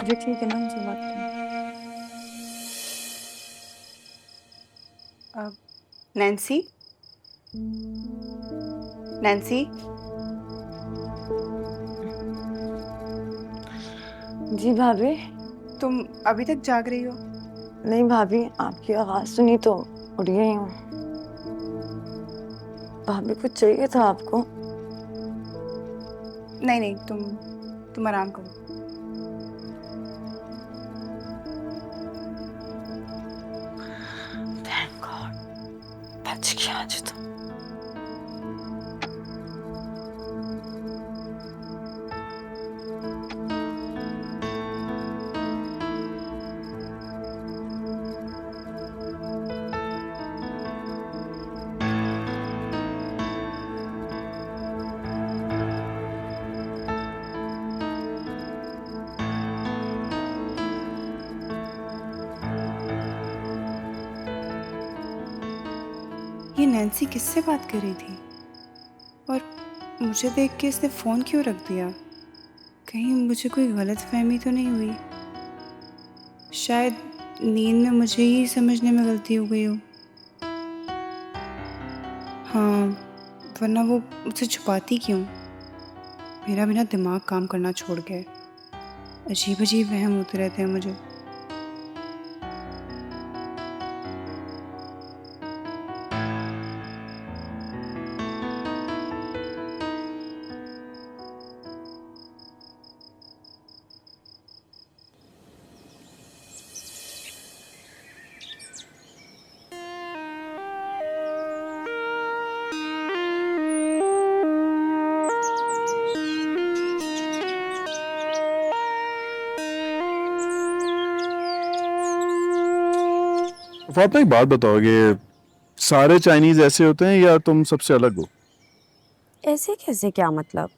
जो ठीक है ना उनसे बात करें। नैन्सी, नैन्सी, जी भाभी। तुम अभी तक जाग रही हो? नहीं भाभी, आपकी आवाज सुनी तो उठ गई हूँ। भाभी कुछ चाहिए था आपको? नहीं नहीं, तुम आराम करो। थैंक गॉड, बच गया आज तो। ये नैन्सी किससे बात कर रही थी? और मुझे देख के इसने फ़ोन क्यों रख दिया? कहीं मुझे कोई गलतफहमी तो नहीं हुई? शायद नींद में मुझे ही समझने में गलती हो गई हो। हाँ, वरना वो मुझसे छुपाती क्यों? मेरा भी ना दिमाग काम करना छोड़ गया है। अजीब-अजीब वहम होते रहते हैं मुझे। फातिमा, एक बात बताओगे, सारे चाइनीज ऐसे होते हैं या तुम सबसे अलग हो? ऐसे कैसे, क्या मतलब?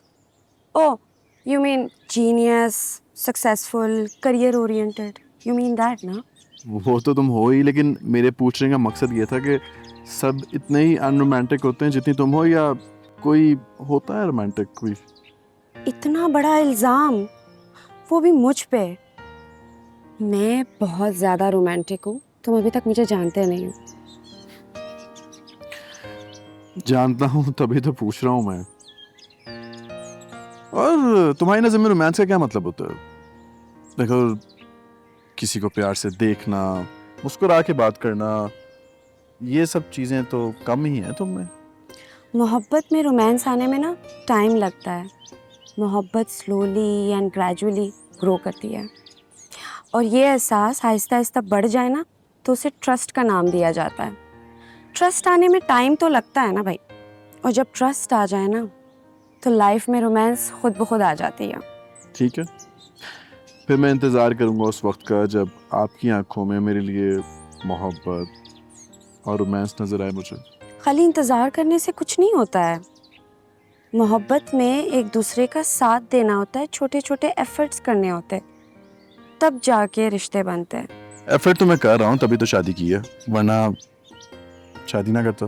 Oh, you mean genius, successful, career oriented, you mean that ना? वो तो तुम हो ही, लेकिन मेरे पूछने का मकसद ये था कि सब इतने ही अनरोमांटिक होते हैं जितनी तुम हो, या कोई होता है रोमांटिक कोई? इतना बड़ा इल्जाम, वो भी मुझ पे। मैं बहुत ज्यादा रोमांटिक हूँ, तुम अभी तक मुझे जानते नहीं हो। जानता हूँ तभी तो पूछ रहा हूँ मैं। और तुम्हारी नजर में रोमांस का क्या मतलब होता है? देखो, किसी को प्यार से देखना, मुस्कुरा के बात करना, ये सब चीजें तो कम ही हैं तुम में। मोहब्बत में रोमांस आने में ना टाइम लगता है। मोहब्बत स्लोली एंड ग्रेजुअली ग्रो करती है, और ये एहसास आहिस्ता आहिस्ता बढ़ जाए ना तो उसे ट्रस्ट का नाम दिया जाता है। ट्रस्ट आने में टाइम तो लगता है ना भाई, और जब ट्रस्ट आ जाए ना तो लाइफ में रोमांस खुद ब खुद आ जाती है। ठीक है, फिर मैं इंतजार करूंगा उस वक्त का जब आपकी आंखों में मेरे लिए मोहब्बत और रोमांस नजर आए मुझे। खाली इंतजार करने से कुछ नहीं होता है। मोहब्बत में एक दूसरे का साथ देना होता है, छोटे छोटे एफर्ट्स करने होते हैं, तब जाके रिश्ते बनते हैं। एफर्ट तो मैं कर रहा हूँ, तभी तो शादी की है, वरना शादी ना करता।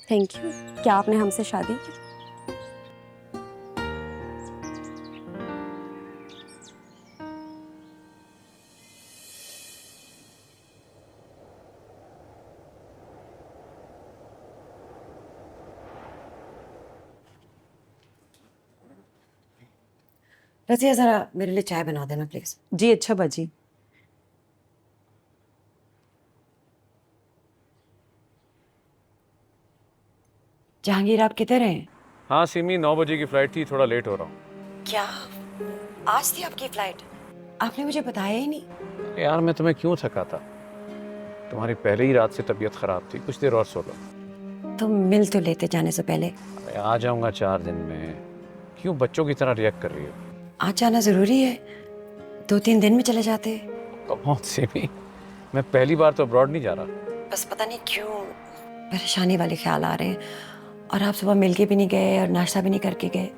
Thank you. क्या आपने हमसे शादी की? रजिया, जरा मेरे लिए चाय बना देना प्लीज। जी अच्छा बाजी। जहांगीर, आप किधर हैं? हाँ सिमी, 9 बजे की फ्लाइट थी, थोड़ा लेट हो रहा हूँ। क्या आज थी आपकी फ्लाइट? आपने मुझे बताया ही नहीं। यार मैं तुम्हें क्यों थकाता, तुम्हारी पहले ही रात से तबीयत खराब थी, कुछ देर और सो लो। तुम मिल तो लेते जाने से पहले। मैं आ जाऊंगा 4 दिन में, क्यों बच्चों की तरह रिएक्ट कर रही हो? आज जाना जरूरी है, 2-3 दिन में चले जाते। कम ऑन सिमी, मैं पहली बार तो अब्रॉड नहीं जा रहा। बस पता नहीं क्यों परेशानी वाले ख्याल आ रहे हैं, और आप सुबह मिल के भी नहीं गए और नाश्ता भी नहीं करके गए।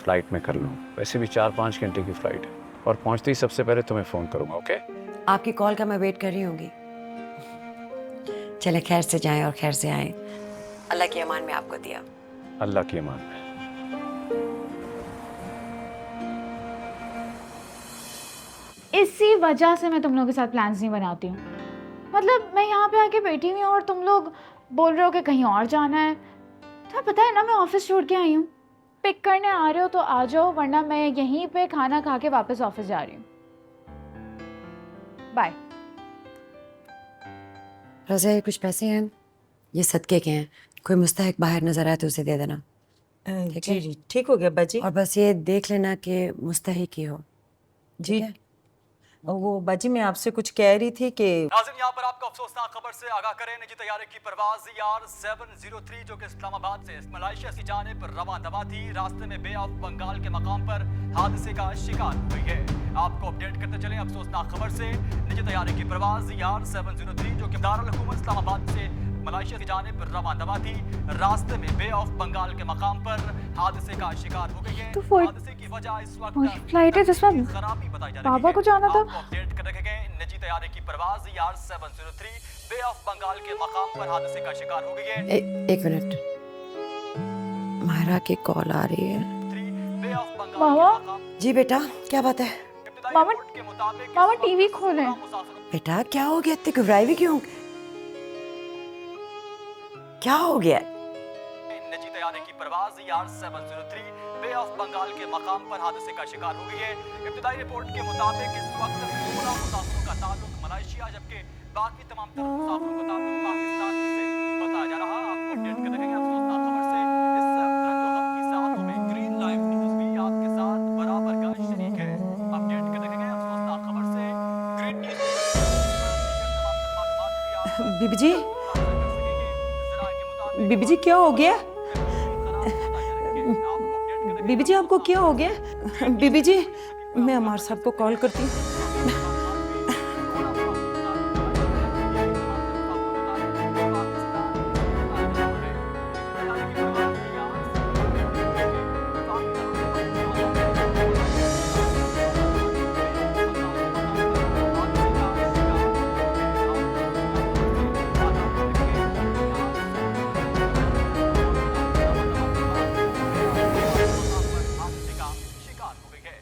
फ्लाइट में कर लूँ, वैसे भी 4-5 घंटे की फ्लाइट है, और पहुंचते ही सबसे पहले तुम्हें फ़ोन करूंगा। ओके? आपकी कॉल का मैं वेट कर रही होंगी। चले, खैर से जाएं और खैर से आएं। अल्लाह की अमान में आपको दिया। अल्लाह की अमान में। इसी वजह से मैं तुम लोगों के साथ प्लान्स नहीं बनाती हूँ। मतलब मैं यहाँ पे आके बैठी हुई हूँ और तुम लोग बोल रहे हो कि कहीं और जाना है। तो पता है ना मैं ऑफिस छोड़ के आई हूँ। पिक करने आ रहे हो तो आ जाओ, वरना मैं यहीं पे खाना खा के वापस ऑफिस जा रही हूँ। बाय। रज़ा, ये कुछ पैसे हैं, ये सदके के हैं। कोई मुस्तहिक बाहर नजर आए तो उसे दे देना। ठीक जी है? जी ठीक हो गया बाजी। और बस ये देख लेना कि मुस्तहिक ही हो। जी ठीक है? वो बाजी मैं आपसे कुछ कह रही थी कि नाज़रीन, यहाँ पर आपको अफसोसनाक खबर से आगाह करें। निजी तैयारे की परवाज यार 703 जो कि इस्लामाबाद से मलेशिया की जानिब रवां दवा थी, रास्ते में बे ऑफ बंगाल के मकाम पर हादसे का शिकार हुई है। आपको अपडेट करते चलें अफसोसनाक खबर से। निजी तैयारे की परवाज यार 703 जो कि दारुल हुकूमत इस्लामाबाद से मलेशिया की जानिब रवां दवा थी, रास्ते में बे ऑफ बंगाल के मकाम पर हादसे का शिकार हो गई है। तो वो हादसे की वजह इस वक्त वही फ्लाइट है जिसमें खराबी बताई जा रही है। बाबा को जाना था। आपको अपडेट कर रखे गए। निजी तैयारे की परवाज यार 703 बे ऑफ बंगाल के मकाम पर हादसे का शिकार हो गई है। एक मिनट, मायरा की कॉल आ रही है। बे ऑफ बंगाल मामा? के मकाम जी बेटा, क्या बात है? इब्तिदाई मामा- रिपोर्ट के मुताबिक मामा, इस वक्त टीवी खोलें। 16 मुसाफिरों बेटा क्या हो गया? इतनी घबराई हुई क्यों? क्या हो गया? निजी तैयारे की परवाज यार 703 बे ऑफ बंगाल के मकाम पर हादसे का शिकार हो गई है। इब्तिदाई रिपोर्ट के मुताबिक इस वक्त 16 मुसाफिरों का ताल्लुक मलेशिया, जबकि बाकी तमाम तरह मुसाफिरों का ताल्लुक पाकिस्तान से बताया जा रहा। आपको अपडेट कर रखेंगे अफसोसनाक खबर से। इस रंजो-गम की साथों में ग्रीन लाइव न्यूज़ भी आपके साथ बराबर का शरीक है। अपडेट कर रखेंगे अफसोसनाक खबर से। ग्रीन न्यूज़ बीबी जी, बीबी जी क्या हो गया? बीबी जी आपको क्या हो गया? बीबी जी मैं अमार साहब को कॉल करती हूँ। हादसे का शिकार हो गई है।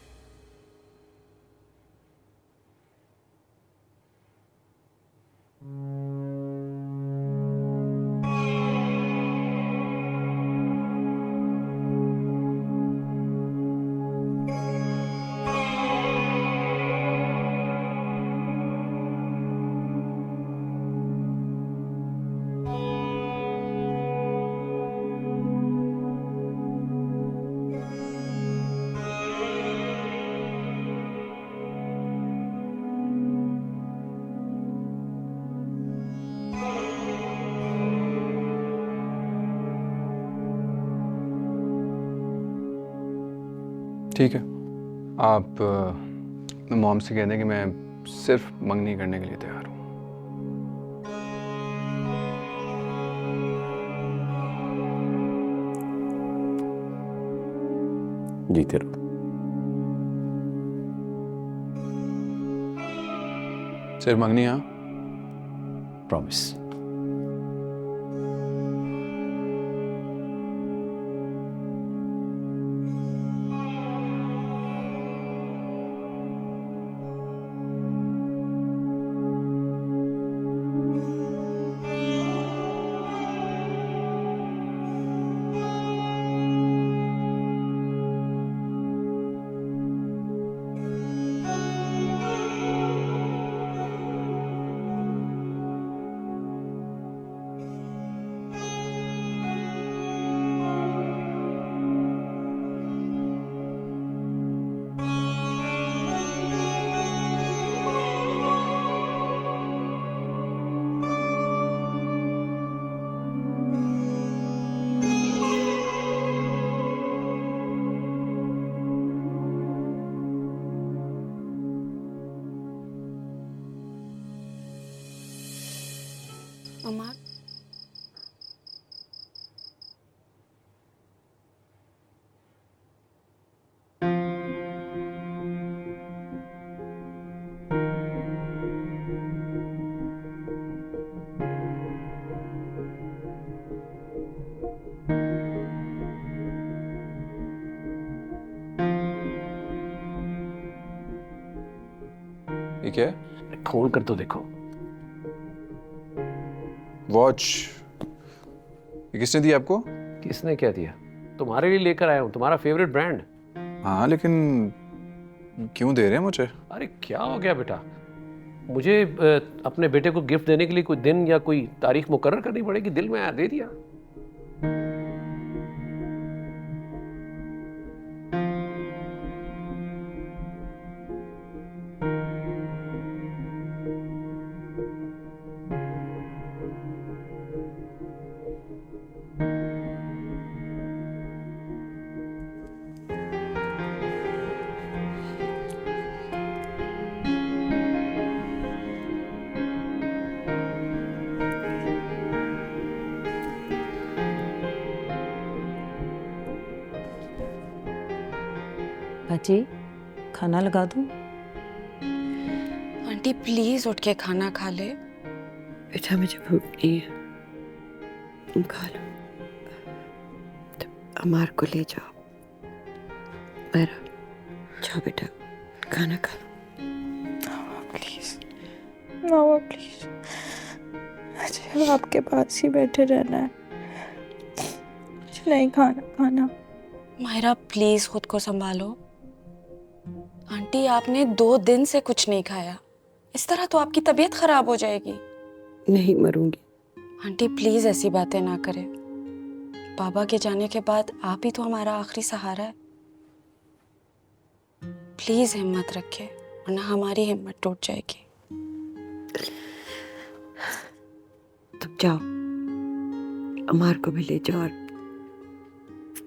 ठीक है, आप मॉम से कह दें कि मैं सिर्फ मंगनी करने के लिए तैयार हूँ। जीते रहो। सिर्फ मंगनी, हाँ? प्रॉमिस। अमार, ये क्या है? खोल कर तो देखो। वॉच। ये किसने दी आपको? किसने क्या दिया? तुम्हारे लिए लेकर आया हूँ, तुम्हारा फेवरेट ब्रांड। हाँ लेकिन क्यों दे रहे हैं मुझे? अरे क्या हो गया बेटा? मुझे अपने बेटे को गिफ्ट देने के लिए कोई दिन या कोई तारीख मुकर्रर करनी पड़ेगी? दिल में आया दे दिया। बाजी खाना लगा दूं? आंटी प्लीज उठ के खाना खा ले। बेटा मुझे भूख नहीं है, तुम खा लो। तुम अमार को ले जाओ। मेरा जाओ बेटा, खाना खा लो। प्लीज मामा प्लीज, मुझे आपके पास ही बैठे रहना है, मुझे नहीं खाना। मायरा प्लीज खुद को संभालो। आंटी आपने 2 दिन से कुछ नहीं खाया, इस तरह तो आपकी तबीयत खराब हो जाएगी। नहीं मरूंगी। आंटी प्लीज ऐसी बातें ना करें। बाबा के जाने के बाद आप ही तो हमारा आखिरी सहारा है। प्लीज हिम्मत रखें, वरना हमारी हिम्मत टूट जाएगी। तुम जाओ, अमार को भी ले जाओ और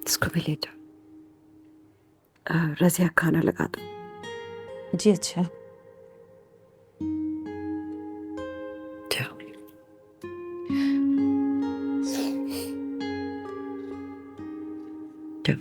इसको भी ले जाओ। रज़िया खाना लगा दो। जी अच्छा। जाओ। जाओ।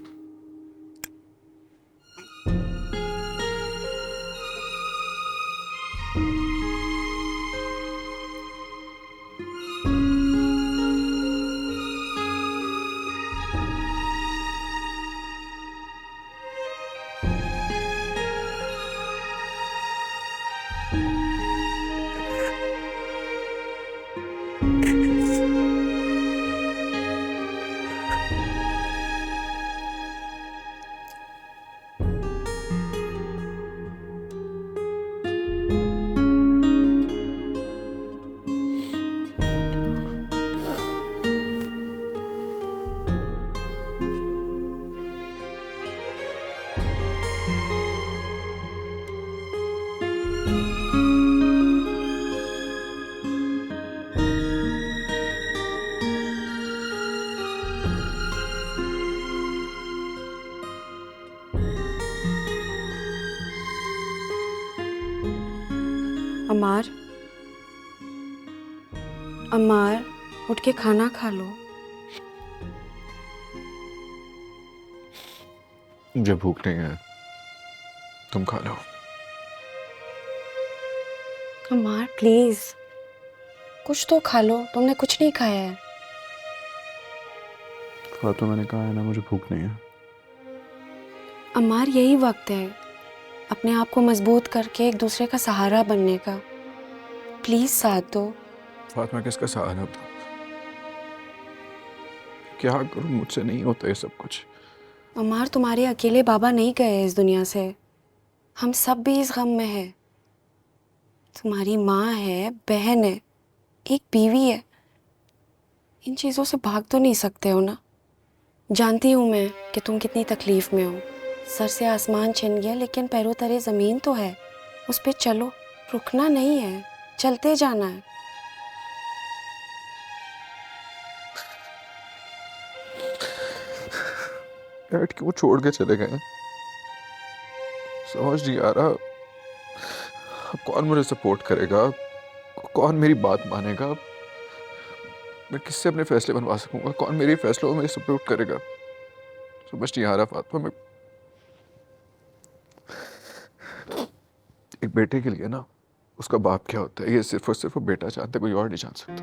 अमार, अमार उठ के खाना खा लो। मुझे भूख नहीं है, तुम खा लो। अमार प्लीज कुछ तो खा लो, तुमने कुछ नहीं खाया है। फातिमा मैंने कहा है ना, मुझे भूख नहीं है। अमार यही वक्त है अपने आप को मजबूत करके एक दूसरे का सहारा बनने का। प्लीज साथ दो। फातिमा किसका सहारा? क्या करूं, मुझसे नहीं होता ये सब कुछ। अमार तुम्हारे अकेले बाबा नहीं गए इस दुनिया से, हम सब भी इस गम में हैं। तुम्हारी माँ है, बहन है, एक बीवी है। इन चीज़ों से भाग तो नहीं सकते हो ना। जानती हूँ मैं कि तुम कितनी तकलीफ में हो। सर से आसमान छिन गया लेकिन पैरों तले ज़मीन तो है, उस पे चलो। रुकना नहीं है, चलते जाना है। डैड क्यों छोड़ के चले गए? समझ नहीं आ रहा, अब कौन मुझे सपोर्ट करेगा, कौन मेरी बात मानेगा, मैं किससे अपने फैसले बनवा सकूंगा, कौन मेरे फैसलों में सपोर्ट करेगा? समझ नहीं आ रहा फातिमा। मैं एक बेटे के लिए ना उसका बाप क्या होता है ये सिर्फ और सिर्फ वो बेटा जानता है, कोई और नहीं जान सकता।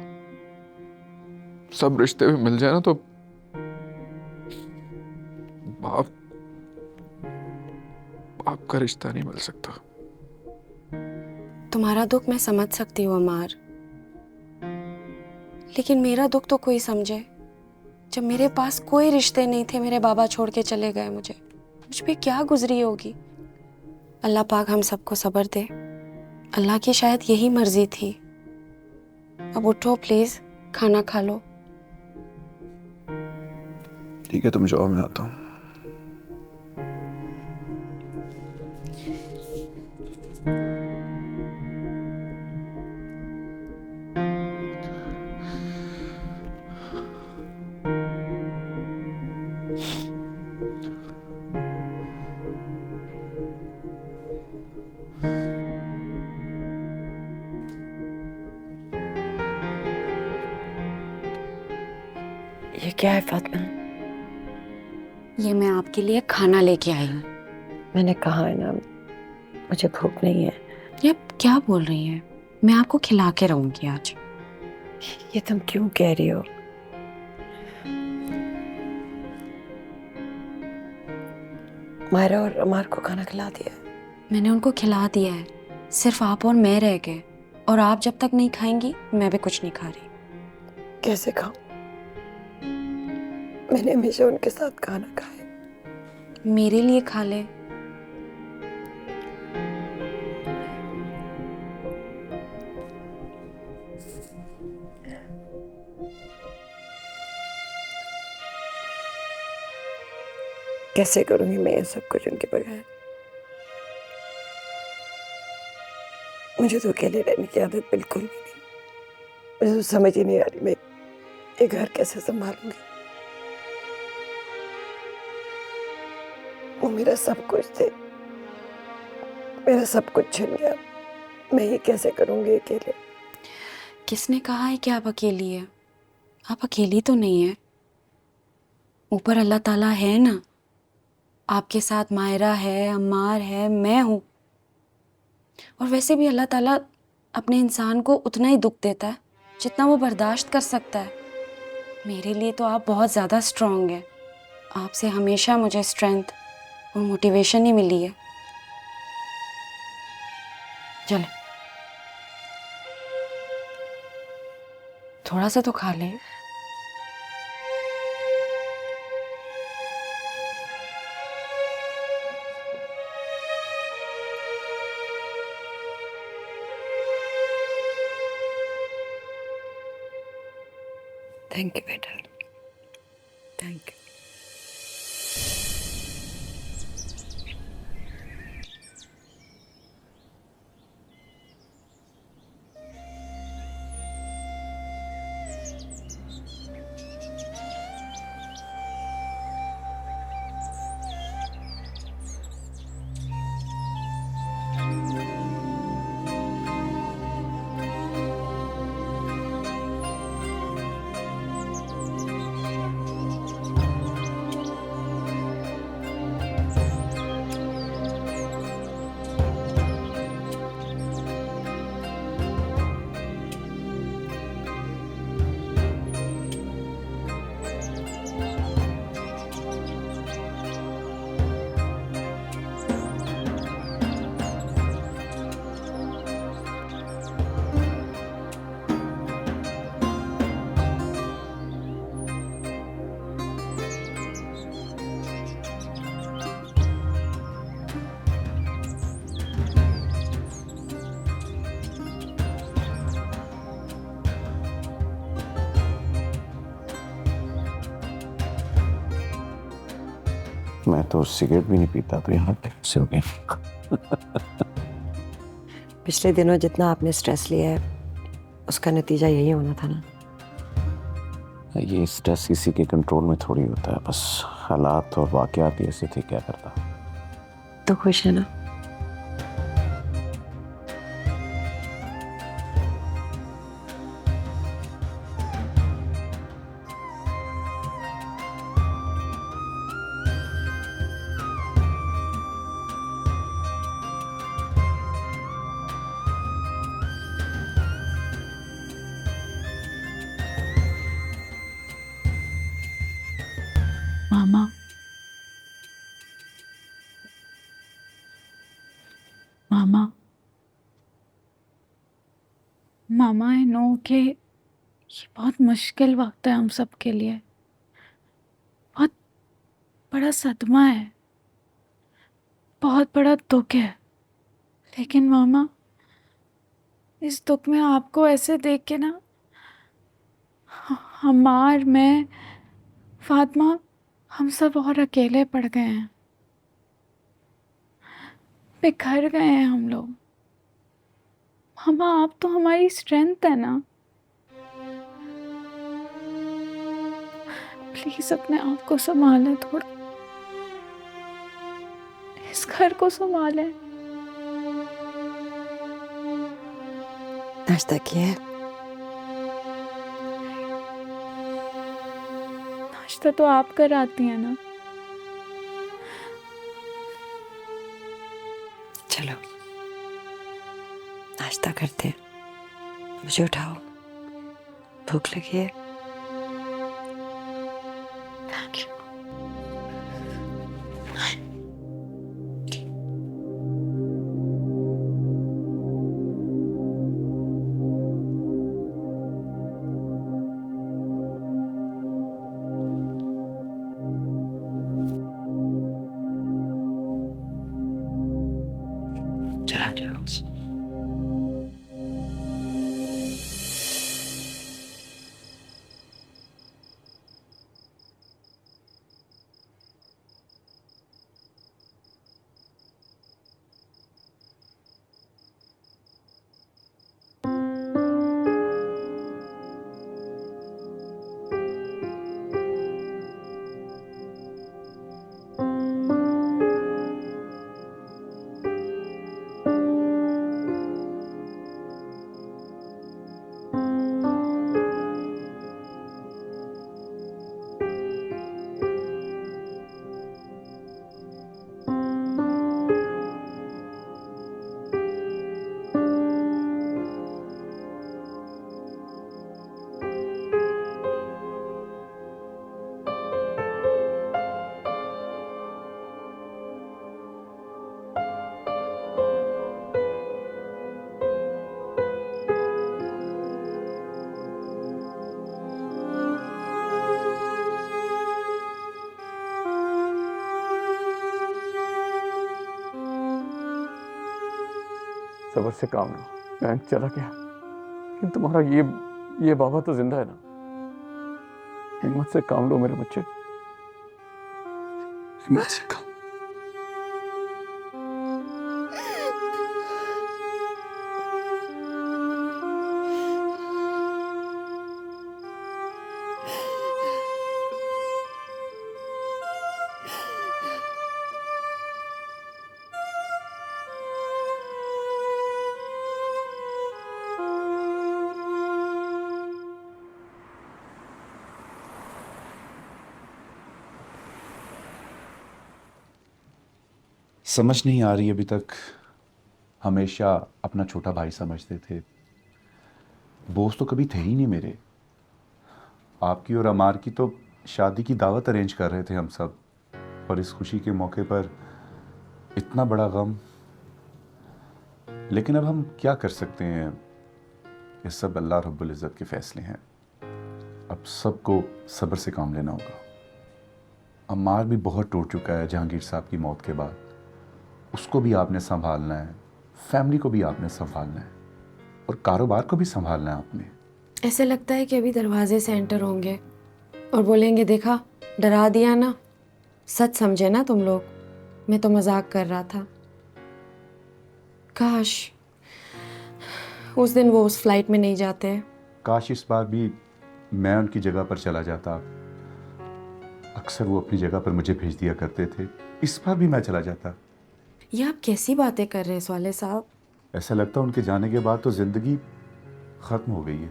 सब रिश्ते में मिल जाए ना तो बाप का रिश्ता नहीं मिल सकता। तुम्हारा दुख मैं समझ सकती हूँ अमार, लेकिन मेरा दुख तो कोई समझे। जब मेरे पास कोई रिश्ते नहीं थे, मेरे बाबा छोड़ के चले गए मुझे, मुझ पे क्या गुजरी होगी। अल्लाह पाक हम सबको सब्र दे। अल्लाह की शायद यही मर्जी थी। अब उठो प्लीज, खाना खा लो। ठीक है, तुम जाओ, मैं आता हूँ। ये क्या है फातिमा? ये मैं आपके लिए खाना लेके आई हूँ। मैंने कहा है ना, मुझे भूख नहीं है। ये आप क्या बोल रही हैं? मैं आपको खिला के रहूंगी आज। ये तुम क्यों कह रही हो? मायरा और अमार को खाना खिला दिया है? मैंने उनको खिला दिया है, सिर्फ आप और मैं रह गए। और आप जब तक नहीं खाएंगी मैं भी कुछ नहीं खा रही। कैसे खाऊं? मैंने हमेशा उनके साथ खाना खाया। मेरे लिए खा ले। कैसे करूंगी मैं ये सब कुछ उनके बगैर? मुझे तो अकेले रहने की आदत बिल्कुल भी नहीं। मुझे तो समझ ही नहीं आ रही मैं ये घर कैसे संभालूंगी। वो मेरा सब कुछ थे, मेरा सब कुछ छिन गया। मैं ये कैसे करूंगी अकेले? किसने कहा है कि आप अकेली है? आप अकेली तो नहीं है। ऊपर अल्लाह ताला है ना, आपके साथ मायरा है, अम्मार है, मैं हूँ। और वैसे भी अल्लाह ताला अपने इंसान को उतना ही दुख देता है जितना वो बर्दाश्त कर सकता है। मेरे लिए तो आप बहुत ज़्यादा स्ट्रॉन्ग हैं। आपसे हमेशा मुझे स्ट्रेंथ और मोटिवेशन ही मिली है। चल, थोड़ा सा तो खा ले। थैंक यू बेटा, थैंक यू। मैं तो सिगरेट भी नहीं पीता, तो यहाँ कैसे हो गया? पिछले दिनों जितना आपने स्ट्रेस लिया है उसका नतीजा यही होना था ना। ये स्ट्रेस किसी के कंट्रोल में थोड़ी होता है, बस हालात और वाकयात ऐसे थे, क्या करता। तो खुश है ना? मामा, मामा आई नो कि ये बहुत मुश्किल वक्त है हम सब के लिए, बहुत बड़ा सदमा है, बहुत बड़ा दुख है। लेकिन मामा, इस दुख में आपको ऐसे देख के ना हमार, मैं, फातिमा, हम सब और अकेले पड़ गए हैं, बिखर गए हैं हम लोग। मामा, आप तो हमारी स्ट्रेंथ है ना, प्लीज अपने आप को संभालें थोड़ा, इस घर को संभालें। नाश्ता किया है? नाश्ता तो आप कराती हैं ना। चलो नाश्ता करते हैं, मुझे उठाओ, भूख लगी है। Thank you. चला जाओ। सबर से काम लो, बैंक चला गया लेकिन तुम्हारा ये बाबा तो जिंदा है ना। हिम्मत से काम लो मेरे बच्चे, हिम्मत से काम। समझ नहीं आ रही अभी तक। हमेशा अपना छोटा भाई समझते थे, दोस्त तो कभी थे ही नहीं मेरे। आपकी और अमार की तो शादी की दावत अरेंज कर रहे थे हम सब, और इस खुशी के मौके पर इतना बड़ा गम। लेकिन अब हम क्या कर सकते हैं, ये सब अल्लाह रब्बुल इज़्ज़त के फैसले हैं। अब सबको सब्र से काम लेना होगा। अमार भी बहुत टूट चुका है जहांगीर साहब की मौत के बाद, उसको भी आपने संभालना है, फैमिली को भी आपने संभालना है, और कारोबार को भी संभालना है आपने। ऐसे लगता है कि अभी दरवाजे से एंटर होंगे और बोलेंगे, देखा डरा दिया ना, सच समझे ना तुम लोग, मैं तो मजाक कर रहा था। काश उस दिन वो उस फ्लाइट में नहीं जाते। काश इस बार भी मैं उनकी जगह पर चला जाता। अक्सर वो अपनी जगह पर मुझे भेज दिया करते थे, इस बार भी मैं चला जाता। ये आप कैसी बातें कर रहे हैं स्वाले साहब? ऐसा लगता उनके जाने के बाद तो ज़िंदगी ख़त्म हो गई है।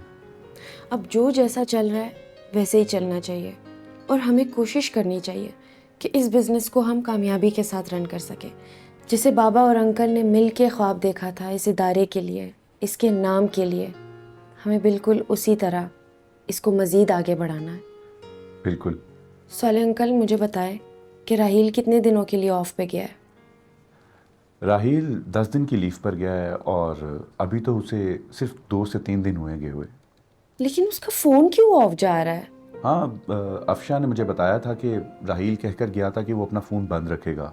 अब जो जैसा चल रहा है वैसे ही चलना चाहिए, और हमें कोशिश करनी चाहिए कि इस बिज़नेस को हम कामयाबी के साथ रन कर सकें। जिसे बाबा और अंकल ने मिल के ख्वाब देखा था इस इदारे के लिए, इसके नाम के लिए, हमें बिल्कुल उसी तरह इसको मज़ीद आगे बढ़ाना है। बिल्कुल। स्वाले अंकल, मुझे बताएं कि राहील कितने दिनों के लिए ऑफ पे गया है? राहील 10 दिन की लीव पर गया है और अभी तो उसे सिर्फ 2 से 3 दिन हुए गए हुए। लेकिन उसका फ़ोन क्यों ऑफ जा रहा है? हाँ, अफशा ने मुझे बताया था कि राहील कहकर गया था कि वो अपना फ़ोन बंद रखेगा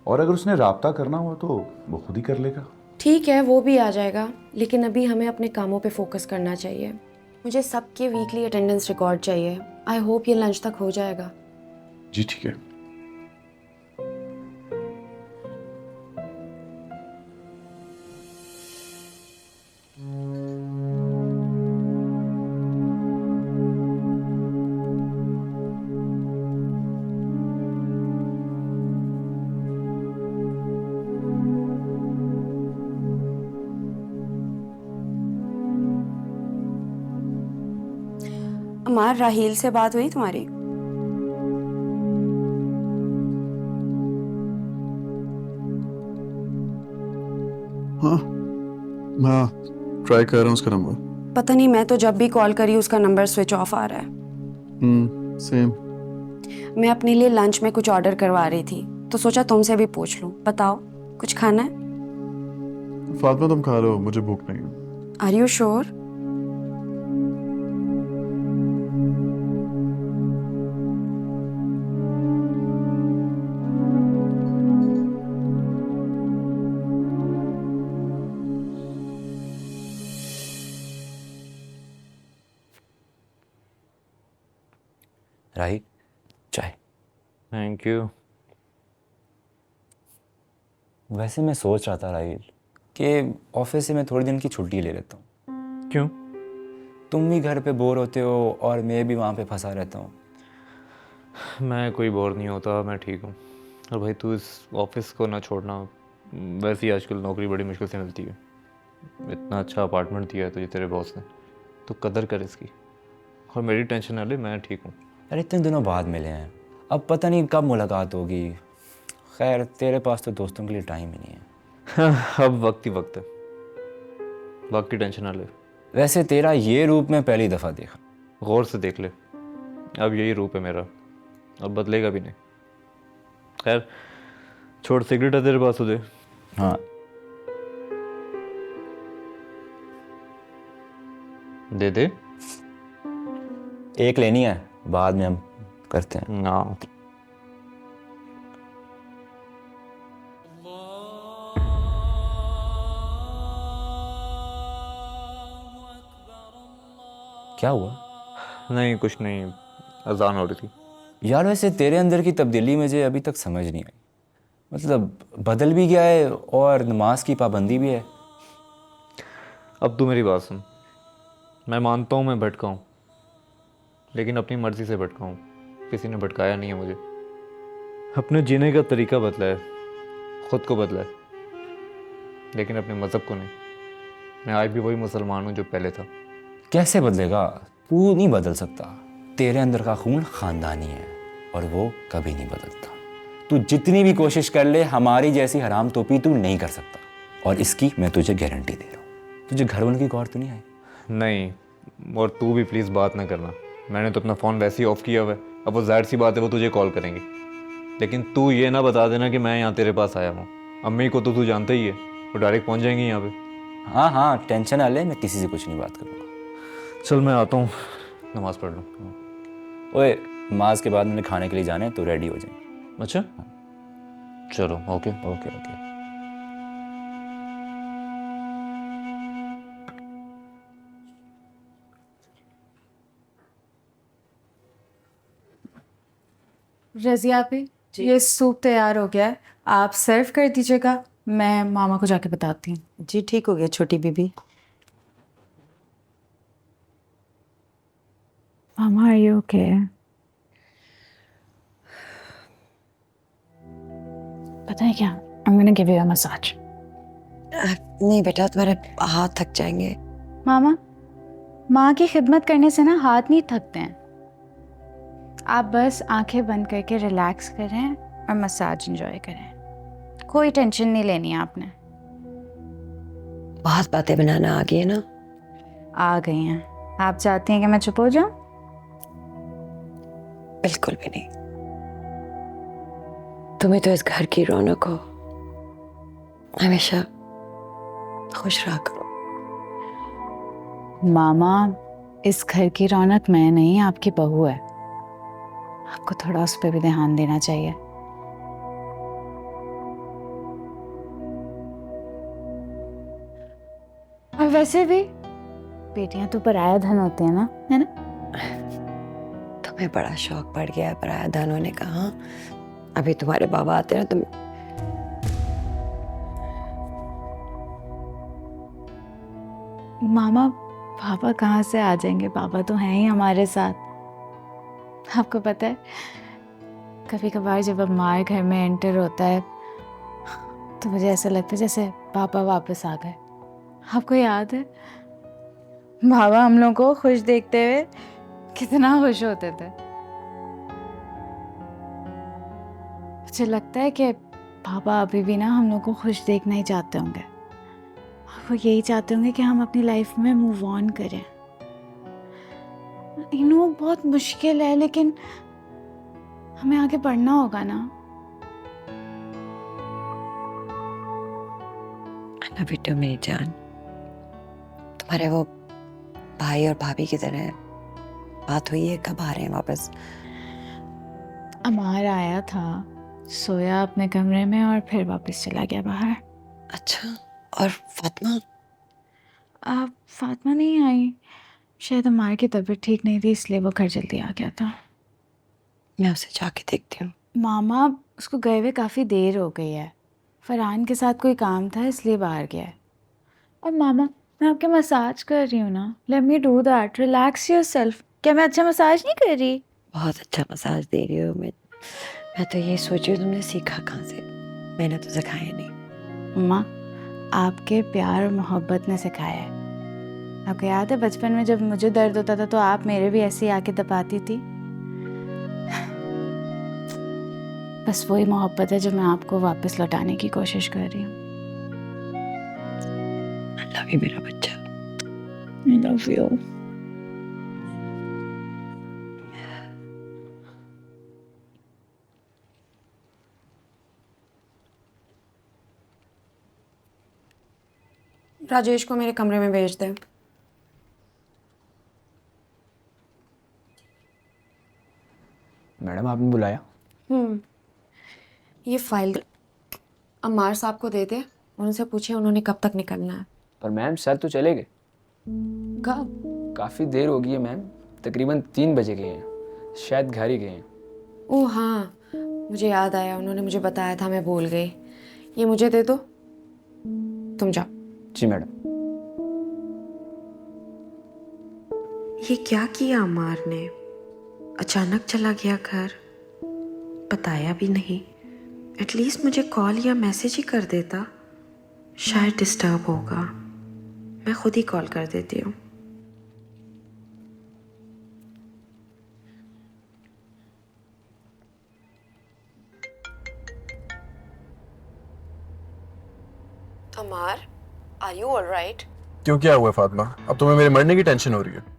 और अगर उसने राब्ता करना हो तो वो खुद ही कर लेगा। ठीक है, वो भी आ जाएगा, लेकिन अभी हमें अपने कामों पे फोकस करना चाहिए। मुझे सबके वीकली अटेंडेंस रिकॉर्ड चाहिए। आई होप ये लंच तक हो जाएगा। जी ठीक है। अमार, राहील से बात हुई तुम्हारी? हाँ हाँ, ट्राई कर रहा हूँ उसका नंबर। पता नहीं, मैं तो जब भी कॉल करी उसका नंबर स्विच ऑफ आ रहा है। सेम। मैं अपने लिए लंच में कुछ ऑर्डर करवा रही थी तो सोचा तुमसे भी पूछ लूं। बताओ, कुछ खाना है? फातिमा तुम खा लो, मुझे भूख नहीं है। Are you sure? राही, चाय। Thank you. वैसे मैं सोच रहा था राहील कि ऑफिस से मैं थोड़े दिन की छुट्टी ले लेता हूँ। क्यों? तुम भी घर पे बोर होते हो और मैं भी वहाँ पे फंसा रहता हूँ। मैं कोई बोर नहीं होता, मैं ठीक हूँ। और भाई तू इस ऑफिस को ना छोड़ना। वैसे ही आजकल नौकरी बड़ी मुश्किल से मिलती है। इतना अच्छा अपार्टमेंट दिया है तुझे तेरे बॉस ने, तो कदर कर इसकी। और मेरी टेंशन ना ले, मैं ठीक हूँ। अरे इतने दिनों बाद मिले हैं, अब पता नहीं कब मुलाकात होगी। खैर, तेरे पास तो दोस्तों के लिए टाइम ही नहीं है। अब वक्त ही वक्त है, वक्त की टेंशन ना ले। वैसे तेरा ये रूप मैं पहली दफ़ा देखा। गौर से देख ले, अब यही रूप है मेरा, अब बदलेगा भी नहीं। खैर छोड़, सिगरेट है तेरे पास तो दे। हाँ दे दे। एक लेनी है, बाद में हम करते हैं। ना क्या हुआ? नहीं, कुछ नहीं, अजान हो रही थी। यार वैसे तेरे अंदर की तब्दीली मुझे अभी तक समझ नहीं आई। मतलब बदल भी गया है और नमाज की पाबंदी भी है। अब तू मेरी बात सुन। मैं मानता हूँ मैं भटका हूँ, लेकिन अपनी मर्ज़ी से भटका हूँ, किसी ने भटकाया नहीं है मुझे। अपने जीने का तरीका बदला है, ख़ुद को बदला है, लेकिन अपने मज़हब को नहीं। मैं आज भी वही मुसलमान हूँ जो पहले था। कैसे बदलेगा? तू नहीं बदल सकता। तेरे अंदर का खून ख़ानदानी है और वो कभी नहीं बदलता। तू जितनी भी कोशिश कर ले, हमारी जैसी हराम टोपी तू नहीं कर सकता। और इसकी मैं तुझे गारंटी दे रहा हूँ। तुझे घर वालों की गौर तो नहीं आई? नहीं, और तू भी प्लीज़ बात ना करना। मैंने तो अपना फ़ोन वैसे ही ऑफ़ किया हुआ है। अब वो ज़ाहिर सी बात है वो तुझे कॉल करेंगे, लेकिन तू ये ना बता देना कि मैं यहाँ तेरे पास आया हूँ। अम्मी को तो तू जानता ही है, वो डायरेक्ट पहुँच जाएंगी यहाँ पे। हाँ हाँ, टेंशन ना ले, मैं किसी से कुछ नहीं बात करूँगा। चल मैं आता हूँ, नमाज़ पढ़ लूँ। ओए, नमाज के बाद मैंने खाने के लिए जाना है, तो रेडी हो जाए। अच्छा चलो, ओके ओके ओके। रज़िया पे ये सूप तैयार हो गया है, आप सर्व कर दीजिएगा। मैं मामा को जाके बताती हूँ। जी ठीक हो गया छोटी बीबी। मामा, आर यू ओके? पता है क्या, I am gonna give you a massage. नहीं बेटा, तुम्हारे हाथ थक जाएंगे। मामा, माँ की खिदमत करने से ना हाथ नहीं थकते हैं। आप बस आंखें बंद करके रिलैक्स करें और मसाज एंजॉय करें। कोई टेंशन नहीं लेनी है आपने। बहुत बातें बनाना आ गई है ना? आ गई हैं। आप चाहती हैं कि मैं चुप हो जाऊं? बिल्कुल भी नहीं। तुम्हें तो इस घर की रौनक हो, हमेशा खुश रहा करो। मामा, इस घर की रौनक मैं नहीं, आपकी बहू है। आपको थोड़ा उस पर भी ध्यान देना चाहिए। और वैसे भी बेटियां तो पराया धन होती है ना, है ना? तुम्हें बड़ा शौक पड़ गया है पराया धन होने का। हाँ, अभी तुम्हारे बाबा आते हैं तुम। मामा, पापा कहाँ से आ जाएंगे? पापा तो हैं ही हमारे साथ। आपको पता है, कभी कभार जब अम्मार घर में एंटर होता है तो मुझे ऐसा लगता है जैसे पापा वापस आ गए। आपको याद है बाबा हम लोग को खुश देखते हुए कितना खुश होते थे? मुझे लगता है कि पापा अभी भी ना हम लोग को खुश देखना ही चाहते होंगे। वो यही चाहते होंगे कि हम अपनी लाइफ में मूव ऑन करें। इनो बहुत मुश्किल है, लेकिन हमें आगे बढ़ना होगा ना। अन्ना बेटो मेरी जान, तुम्हारे वो भाई और भाभी की तरह बात हुई है? कब आ रहे हैं वापस? अमार आया था, सोया अपने कमरे में और फिर वापस चला गया बाहर। अच्छा, और फातिमा? फातिमा नहीं आई, शायद अमार की तबीयत ठीक नहीं थी, इसलिए वो घर जल्दी आ गया था। मैं उसे जाके देखती हूँ। मामा, उसको गए हुए काफ़ी देर हो गई है। फरहान के साथ कोई काम था इसलिए बाहर गया है। और मामा, मैं आपके मसाज कर रही हूँ ना, let me do that, relax yourself. क्या मैं अच्छा मसाज नहीं कर रही? बहुत अच्छा मसाज दे रही हो। मैं तो ये सोच रही हूँ तुमने सीखा कहाँ से? मैंने तो सिखाया नहीं। माँ, आपके प्यार और मोहब्बत ने सिखाया है। आपको याद है बचपन में जब मुझे दर्द होता था तो आप मेरे भी ऐसे ही आके दबाती थी? बस वही मोहब्बत है जो मैं आपको वापस लौटाने की कोशिश कर रही हूँ। I love you मेरा बच्चा। I love you. राजेश को मेरे कमरे में भेज दे। मैडम, आपने बुलाया? ये फाइल अम्मार साहब को दे दे, उनसे पूछे उन्होंने कब तक निकलना है। पर मैम, सर तो चले गए। कब? काफ़ी देर हो गई है मैम, तकरीबन 3 बजे गए हैं, शायद घर ही गए हैं। ओह हाँ, मुझे याद आया, उन्होंने मुझे बताया था, मैं भूल गई। ये मुझे दे दो, तुम जाओ। जी मैडम। ये क्या किया अम्मार ने? अचानक चला गया घर, बताया भी नहीं। एटलीस्ट मुझे कॉल या मैसेज ही कर देता, शायद डिस्टर्ब होगा। मैं खुद ही कॉल कर देती हूँ। अमार, आर यू ऑलराइट? क्यों, क्या हुआ फातिमा? अब तुम्हें मेरे मरने की टेंशन हो रही है?